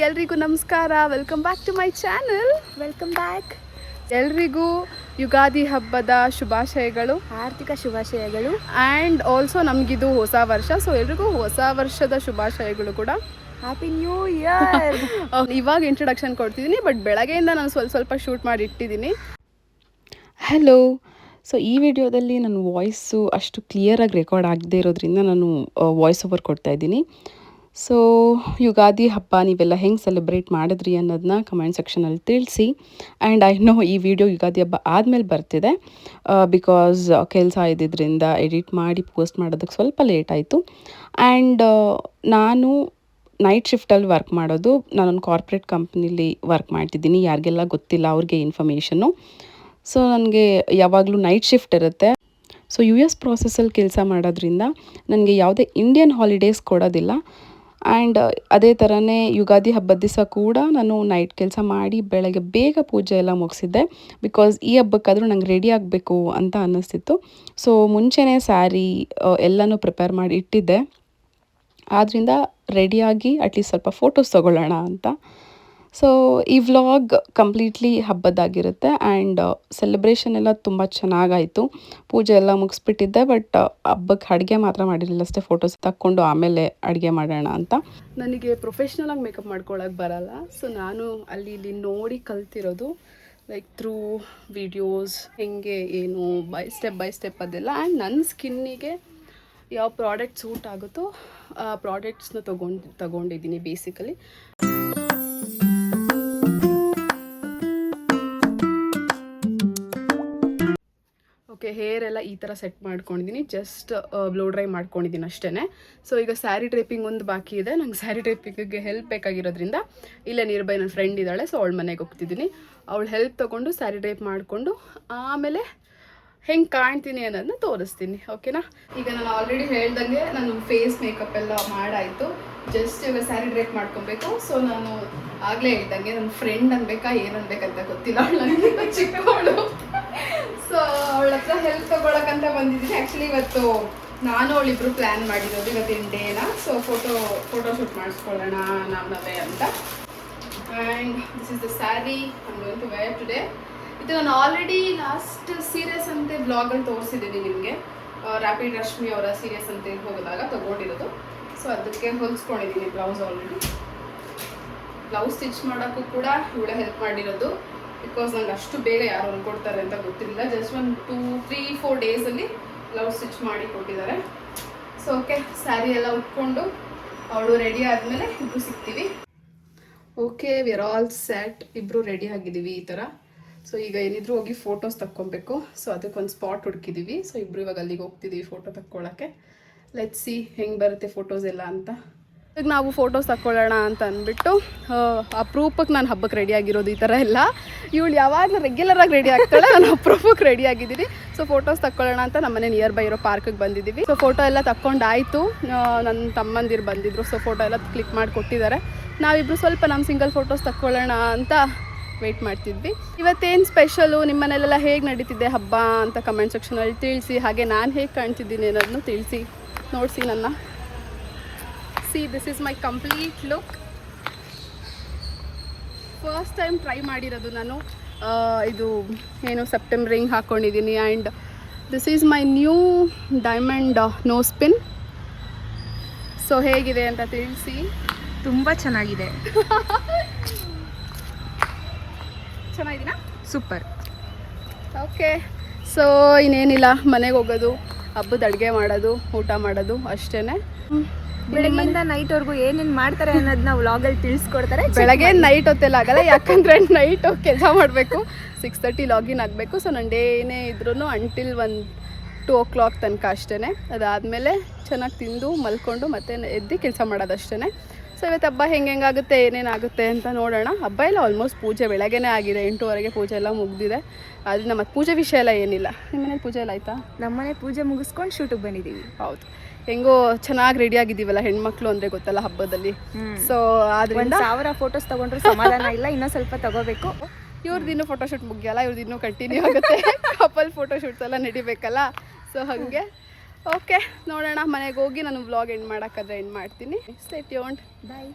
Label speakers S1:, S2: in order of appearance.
S1: ಎಲ್ರಿಗೂ ನಮಸ್ಕಾರ. Welcome back to my channel.
S2: Welcome back.
S1: ಎಲ್ರಿಗೂ ಯುಗಾದಿ ಹಬ್ಬದ ಶುಭಾಶಯಗಳು,
S2: ಆರ್ಥಿಕ ಶುಭಾಶಯಗಳು.
S1: ಆ್ಯಂಡ್ ಆಲ್ಸೋ ನಮಗಿದು ಹೊಸ ವರ್ಷ, ಸೊ ಎಲ್ರಿಗೂ ಹೊಸ ವರ್ಷದ ಶುಭಾಶಯಗಳು ಕೂಡ.
S2: Happy new year.
S1: ಇವಾಗ ಇಂಟ್ರೊಡಕ್ಷನ್ ಕೊಡ್ತಿದ್ದೀನಿ, ಬಟ್ ಬೆಳಗ್ಗೆಯಿಂದ ನಾನು ಸ್ವಲ್ಪ ಶೂಟ್ ಮಾಡಿ ಇಟ್ಟಿದ್ದೀನಿ. ಹಲೋ. ಸೊ ಈ ವಿಡಿಯೋದಲ್ಲಿ ನನ್ನ ವಾಯ್ಸು ಅಷ್ಟು ಕ್ಲಿಯರಾಗಿ ರೆಕಾರ್ಡ್ ಆಗದೆ ಇರೋದ್ರಿಂದ ನಾನು ವಾಯ್ಸ್ ಓವರ್ ಕೊಡ್ತಾಯಿದ್ದೀನಿ. ಸೊ ಯುಗಾದಿ ಹಬ್ಬ ನೀವೆಲ್ಲ ಹೆಂಗೆ ಸೆಲೆಬ್ರೇಟ್ ಮಾಡಿದ್ರಿ ಅನ್ನೋದನ್ನ ಕಮೆಂಟ್ ಸೆಕ್ಷನಲ್ಲಿ ತಿಳಿಸಿ. ಆ್ಯಂಡ್ ಐ ನೋ ಈ ವಿಡಿಯೋ ಯುಗಾದಿ ಹಬ್ಬ ಆದಮೇಲೆ ಬರ್ತಿದೆ, ಬಿಕಾಸ್ ಕೆಲಸ ಇದ್ದಿದ್ದರಿಂದ ಎಡಿಟ್ ಮಾಡಿ ಪೋಸ್ಟ್ ಮಾಡೋದಕ್ಕೆ ಸ್ವಲ್ಪ ಲೇಟ್ ಆಯಿತು. ಆ್ಯಂಡ್ ನಾನು ನೈಟ್ ಶಿಫ್ಟಲ್ಲಿ ವರ್ಕ್ ಮಾಡೋದು. ನಾನೊಂದು ಕಾರ್ಪೊರೇಟ್ ಕಂಪ್ನಿಲಿ ವರ್ಕ್ ಮಾಡ್ತಿದ್ದೀನಿ. ಯಾರಿಗೆಲ್ಲ ಗೊತ್ತಿಲ್ಲ ಅವ್ರಿಗೆ ಇನ್ಫಾರ್ಮೇಷನ್ನು. ಸೊ ನನಗೆ ಯಾವಾಗಲೂ ನೈಟ್ ಶಿಫ್ಟ್ ಇರುತ್ತೆ. ಸೊ US ಪ್ರಾಸೆಸಲ್ಲಿ ಕೆಲಸ ಮಾಡೋದ್ರಿಂದ ನನಗೆ ಯಾವುದೇ ಇಂಡಿಯನ್ ಹಾಲಿಡೇಸ್ ಕೊಡೋದಿಲ್ಲ. ಆ್ಯಂಡ್ ಅದೇ ಥರನೇ ಯುಗಾದಿ ಹಬ್ಬದ ದಿವಸ ಕೂಡ ನಾನು ನೈಟ್ ಕೆಲಸ ಮಾಡಿ ಬೆಳಗ್ಗೆ ಬೇಗ ಪೂಜೆ ಎಲ್ಲ ಮುಗಿಸಿದ್ದೆ. ಬಿಕಾಸ್ ಈ ಹಬ್ಬಕ್ಕಾದರೂ ನಂಗೆ ರೆಡಿ ಆಗಬೇಕು ಅಂತ ಅನ್ನಿಸ್ತಿತ್ತು. ಸೊ ಮುಂಚೆನೇ ಸ್ಯಾರಿ ಎಲ್ಲನೂ ಪ್ರಿಪೇರ್ ಮಾಡಿ ಇಟ್ಟಿದ್ದೆ. ಆದ್ದರಿಂದ ರೆಡಿಯಾಗಿ ಅಟ್ಲೀಸ್ಟ್ ಸ್ವಲ್ಪ ಫೋಟೋಸ್ ತೊಗೊಳ್ಳೋಣ ಅಂತ. ಸೊ ಈ ವ್ಲಾಗ್ ಕಂಪ್ಲೀಟ್ಲಿ ಹಬ್ಬದ್ದಾಗಿರುತ್ತೆ. ಆ್ಯಂಡ್ ಸೆಲೆಬ್ರೇಷನ್ ಎಲ್ಲ ತುಂಬ ಚೆನ್ನಾಗಾಯಿತು. ಪೂಜೆ ಎಲ್ಲ ಮುಗಿಸ್ಬಿಟ್ಟಿದ್ದೆ, ಬಟ್ ಹಬ್ಬಕ್ಕೆ ಅಡುಗೆ ಮಾತ್ರ ಮಾಡಿರಲಿಲ್ಲ ಅಷ್ಟೇ. ಫೋಟೋಸ್ ತಕ್ಕೊಂಡು ಆಮೇಲೆ ಅಡುಗೆ ಮಾಡೋಣ ಅಂತ. ನನಗೆ ಪ್ರೊಫೆಷ್ನಲಾಗಿ ಮೇಕಪ್ ಮಾಡ್ಕೊಳಕ್ಕೆ ಬರಲ್ಲ. ಸೊ ನಾನು ಅಲ್ಲಿ ಇಲ್ಲಿ ನೋಡಿ ಕಲ್ತಿರೋದು, ಲೈಕ್ ಥ್ರೂ ವಿಡಿಯೋಸ್ ಹೆಂಗೆ ಏನು ಬೈ ಸ್ಟೆಪ್ ಅದೆಲ್ಲ. ಆ್ಯಂಡ್ ನನ್ನ ಸ್ಕಿನ್ನಿಗೆ ಯಾವ ಪ್ರಾಡಕ್ಟ್ ಸೂಟ್ ಆಗುತ್ತೋ ಆ ಪ್ರಾಡಕ್ಟ್ಸ್ನ ತಗೊಂಡಿದ್ದೀನಿ ಬೇಸಿಕಲಿ. ಓಕೆ, ಹೇರ್ ಎಲ್ಲ ಈ ಥರ ಸೆಟ್ ಮಾಡ್ಕೊಂಡಿದ್ದೀನಿ. ಜಸ್ಟ್ ಬ್ಲೋ ಡ್ರೈ ಮಾಡ್ಕೊಂಡಿದ್ದೀನಿ ಅಷ್ಟೇ. ಸೊ ಈಗ ಸ್ಯಾರಿ ಡ್ರೇಪಿಂಗ್ ಒಂದು ಬಾಕಿ ಇದೆ. ನಂಗೆ ಸ್ಯಾರಿ ಡ್ರೇಪಿಂಗಿಗೆ ಹೆಲ್ಪ್ ಬೇಕಾಗಿರೋದ್ರಿಂದ ಇಲ್ಲೇ ನಿಯರ್ ಬೈ ನನ್ನ ಫ್ರೆಂಡ್ ಇದ್ದಾಳೆ, ಸೊ ಅವಳ ಮನೆಗೆ ಹೋಗ್ತಿದ್ದೀನಿ. ಅವಳು ಹೆಲ್ಪ್ ತೊಗೊಂಡು ಸ್ಯಾರಿ ಡ್ರೇಪ್ ಮಾಡಿಕೊಂಡು ಆಮೇಲೆ ಹೆಂಗೆ ಕಾಣ್ತೀನಿ ಅನ್ನೋದನ್ನ ತೋರಿಸ್ತೀನಿ. ಓಕೆನಾ? ಈಗ ನಾನು ಆಲ್ರೆಡಿ ಹೇಳ್ದಂಗೆ ನಾನು ಫೇಸ್ ಮೇಕಪ್ ಎಲ್ಲ ಮಾಡಾಯಿತು. ಜಸ್ಟ್ ಇವಾಗ ಸ್ಯಾರಿ ಡ್ರೇಪ್ ಮಾಡ್ಕೊಬೇಕು. ಸೊ ನಾನು ಆಗಲೇ ಹೇಳ್ದಂಗೆ ನನ್ನ ಫ್ರೆಂಡ್ ಅನ್ಬೇಕಾ ಏನು ಅನ್ಬೇಕಂತ ಗೊತ್ತಿಲ್ಲ, ಅವಳು ನನಗೆ ಚಿಕ್ಕವಳು. ಸೊ ಅವಳ ಹತ್ರ ಹೆಲ್ಪ್ ತೊಗೊಳಕ್ಕಂತ ಬಂದಿದ್ದೀನಿ. ಆ್ಯಕ್ಚುಲಿ ಇವತ್ತು ನಾನು ಅವಳಿಬ್ರು ಪ್ಲ್ಯಾನ್ ಮಾಡಿರೋದು ಇವತ್ತಿನ ಡೇನ. ಸೊ ಫೋಟೋಶೂಟ್ ಮಾಡಿಸ್ಕೊಳ್ಳೋಣ ನಾವೇ ಅಂತ. And this is the sari I am going to wear today. ಇದು ನಾನು ಆಲ್ರೆಡಿ ಲಾಸ್ಟ್ ಸೀರಿಯಸ್ ಅಂತೆ ಬ್ಲಾಗಲ್ಲಿ ತೋರಿಸಿದ್ದೀನಿ ನಿಮಗೆ. ರ್ಯಾಪಿಡ್ ರಶ್ಮಿ ಅವರ ಸೀರಿಯಸ್ ಅಂತ ಹೋಗೋದಾಗ ತೊಗೊಂಡಿರೋದು. ಸೊ ಅದಕ್ಕೆ ಹೊಲಿಸ್ಕೊಂಡಿದ್ದೀನಿ ಬ್ಲೌಸ್ ಆಲ್ರೆಡಿ. ಬ್ಲೌಸ್ ಸ್ಟಿಚ್ ಮಾಡೋಕ್ಕೂ ಕೂಡ ಇವಳೆ ಹೆಲ್ಪ್ ಮಾಡಿರೋದು. ಬಿಕಾಸ್ ನಂಗೆ ಅಷ್ಟು ಬೇಗ ಯಾರು ಹೊಲ್ಕೊಡ್ತಾರೆ ಅಂತ ಗೊತ್ತಿರಲಿಲ್ಲ. ಜಸ್ಟ್ ಒಂದು 2-3-4 ಡೇಸಲ್ಲಿ ಬ್ಲೌಸ್ ಸ್ಟಿಚ್ ಮಾಡಿ ಕೊಟ್ಟಿದ್ದಾರೆ. ಸೊ ಓಕೆ, ಸ್ಯಾರಿ ಎಲ್ಲ ಉಟ್ಕೊಂಡು ಅವಳು ರೆಡಿ ಆದಮೇಲೆ ಇಬ್ಬರು ಸಿಗ್ತೀವಿ. Okay, we are all set. ಇಬ್ಬರು ರೆಡಿ ಆಗಿದ್ದೀವಿ ಈ ಥರ. ಸೊ ಈಗ ಏನಿದ್ರು ಹೋಗಿ ಫೋಟೋಸ್ ತಕ್ಕೊಬೇಕು. ಸೊ ಅದಕ್ಕೊಂದು ಸ್ಪಾಟ್ ಹುಡುಕಿದ್ದೀವಿ. ಸೊ ಇಬ್ಬರು ಇವಾಗ ಅಲ್ಲಿಗೆ ಹೋಗ್ತಿದ್ದೀವಿ ಫೋಟೋ ತಕ್ಕೊಳ್ಳೋಕ್ಕೆ. ಲೆಟ್ಸ್ ಸಿ ಹೆಂಗೆ ಬರುತ್ತೆ ಫೋಟೋಸ್ ಎಲ್ಲ ಅಂತ. ಈಗ ನಾವು ಫೋಟೋಸ್ ತಕ್ಕೊಳ್ಳೋಣ ಅಂತ ಅಂದ್ಬಿಟ್ಟು ಅಪ್ರೂಪಕ್ಕೆ ನಾನು ಹಬ್ಬಕ್ಕೆ ರೆಡಿ ಆಗಿರೋದು. ಈ ಥರ ಎಲ್ಲ ಇವಳು ಯಾವಾಗಲೂ ರೆಗ್ಯುಲರಾಗಿ ರೆಡಿ ಆಗ್ತಾಳೆ, ನಾನು ಅಪ್ರೂಪಕ್ಕೆ ರೆಡಿ ಆಗಿದ್ದೀನಿ. ಸೊ ಫೋಟೋಸ್ ತಕ್ಕೊಳ್ಳೋಣ ಅಂತ ನಮ್ಮನೆ ನಿಯರ್ ಬೈ ಇರೋ ಪಾರ್ಕಿಗೆ ಬಂದಿದ್ದೀವಿ. ಸೊ ಫೋಟೋ ಎಲ್ಲ ತಕ್ಕೊಂಡಾಯಿತು. ನನ್ನ ತಮ್ಮಂದಿರು ಬಂದಿದ್ದರು. ಸೊ ಫೋಟೋ ಎಲ್ಲ ಕ್ಲಿಕ್ ಮಾಡಿ ಕೊಟ್ಟಿದ್ದಾರೆ. ನಾವಿಬ್ಬರು ಸ್ವಲ್ಪ ನಮ್ಮ ಸಿಂಗಲ್ ಫೋಟೋಸ್ ತಕ್ಕೊಳ್ಳೋಣ ಅಂತ ವೆಯ್ಟ್ ಮಾಡ್ತಿದ್ವಿ. ಇವತ್ತೇನು ಸ್ಪೆಷಲು, ನಿಮ್ಮ ಮನೇಲೆಲ್ಲ ಹೇಗೆ ನಡೀತಿದೆ ಹಬ್ಬ ಅಂತ ಕಮೆಂಟ್ ಸೆಕ್ಷನಲ್ಲಿ ತಿಳಿಸಿ. ಹಾಗೆ ನಾನು ಹೇಗೆ ಕಾಣ್ತಿದ್ದೀನಿ ಅನ್ನೋದನ್ನು ತಿಳಿಸಿ. ನೋಡಿಸಿ ನನ್ನ. See, this is my complete look. First time try ಮಾಡಿರೋದು ನಾನು. ಇದು ಏನು ಸೆಪ್ಟೆಂಬರ್ ರಿಂಗ್ ಹಾಕ್ಕೊಂಡಿದ್ದೀನಿ. And this is my new diamond nose pin. So ಹೇಗಿದೆ ಅಂತ ತಿಳಿಸಿ.
S2: ತುಂಬ ಚೆನ್ನಾಗಿದೆ.
S1: ಚೆನ್ನಾಗಿದ್ದೀನಾ?
S2: ಸೂಪರ್.
S1: ಓಕೆ, ಸೊ ಇನ್ನೇನಿಲ್ಲ, ಮನೆಗೆ ಹೋಗೋದು, ಹಬ್ಬದ ಅಡುಗೆ ಮಾಡೋದು, ಊಟ ಮಾಡೋದು ಅಷ್ಟೇ.
S2: ಬೆಳಗ್ಗೆಯಿಂದ ನೈಟ್ವರೆಗೂ ಏನೇನು ಮಾಡ್ತಾರೆ ಅನ್ನೋದನ್ನ ವ್ಲಾಗಲ್ಲಿ ತಿಳಿಸ್ಕೊಡ್ತಾರೆ.
S1: ಬೆಳಗ್ಗೆ ನೈಟ್ ಹೊತ್ತೆಲ್ಲ ಆಗಲ್ಲ, ಯಾಕಂದರೆ ನೈಟ್ ಕೆಲಸ ಮಾಡಬೇಕು. 6:30 ಲಾಗಿನ್ ಆಗಬೇಕು. ಸೊ ನನ್ನ ಡೇ ಏನೇ ಇದ್ರೂ ಅಂಟಿಲ್ 2 o'clock ತನಕ ಅಷ್ಟೇ. ಅದಾದಮೇಲೆ ಚೆನ್ನಾಗಿ ತಿಂದು ಮಲ್ಕೊಂಡು ಮತ್ತೆ ಎದ್ದು ಕೆಲಸ ಮಾಡೋದಷ್ಟೇ. ಸೊ ಇವತ್ತು ಹಬ್ಬ ಹೆಂಗಾಗುತ್ತೆ ಏನೇನಾಗುತ್ತೆ ಅಂತ ನೋಡೋಣ. ಹಬ್ಬ ಎಲ್ಲ ಆಲ್ಮೋಸ್ಟ್ ಪೂಜೆ ಬೆಳಗ್ಗೆನೇ ಆಗಿದೆ. 8:30ಗೆ ಪೂಜೆ ಎಲ್ಲ ಮುಗಿದಿದೆ. ಅದರಿಂದ ಮತ್ತು ಪೂಜೆ ವಿಷಯ ಎಲ್ಲ ಏನಿಲ್ಲ. ನಿಮ್ಮ ಮನೇಲಿ ಪೂಜೆ ಎಲ್ಲ ಆಯಿತಾ?
S2: ನಮ್ಮ ಮನೆ ಪೂಜೆ ಮುಗಿಸ್ಕೊಂಡು ಶೂಟಿಗೆ ಬಂದಿದ್ದೀವಿ.
S1: ಹೌದು, ಹೆಂಗೋ ಚೆನ್ನಾಗಿ ರೆಡಿ ಆಗಿದ್ದೀವಲ್ಲ ಹೆಣ್ಮಕ್ಳು ಅಂದರೆ ಗೊತ್ತಲ್ಲ ಹಬ್ಬದಲ್ಲಿ. ಸೊ ಅದರಿಂದ 1000
S2: ಫೋಟೋಸ್ ತೊಗೊಂಡ್ರೆ ಸಮಾಧಾನ ಇಲ್ಲ, ಇನ್ನೂ ಸ್ವಲ್ಪ ತೊಗೋಬೇಕು.
S1: ಇವ್ರದ್ದು ಇನ್ನೂ ಫೋಟೋಶೂಟ್ ಮುಗಿಯಲ್ಲ, ಇವ್ರದ್ದು ಇನ್ನೂ ಕಂಟಿನ್ಯೂ ಆಗುತ್ತೆ. ಕಪಲ್ ಫೋಟೋಶೂಟ್ಸ್ ಎಲ್ಲ ನಡಿಬೇಕಲ್ಲ. ಸೊ ಹಾಗೆ ಓಕೆ, ನೋಡೋಣ. ಮನೆಗೆ ಹೋಗಿ ನಾನು ವ್ಲಾಗ್ ಎಂಡ್ ಮಾಡೋಕ್ಕಾದ್ರೆ ಎಂಡ್ ಮಾಡ್ತೀನಿ. Stay tuned.
S2: ಬಾಯ್.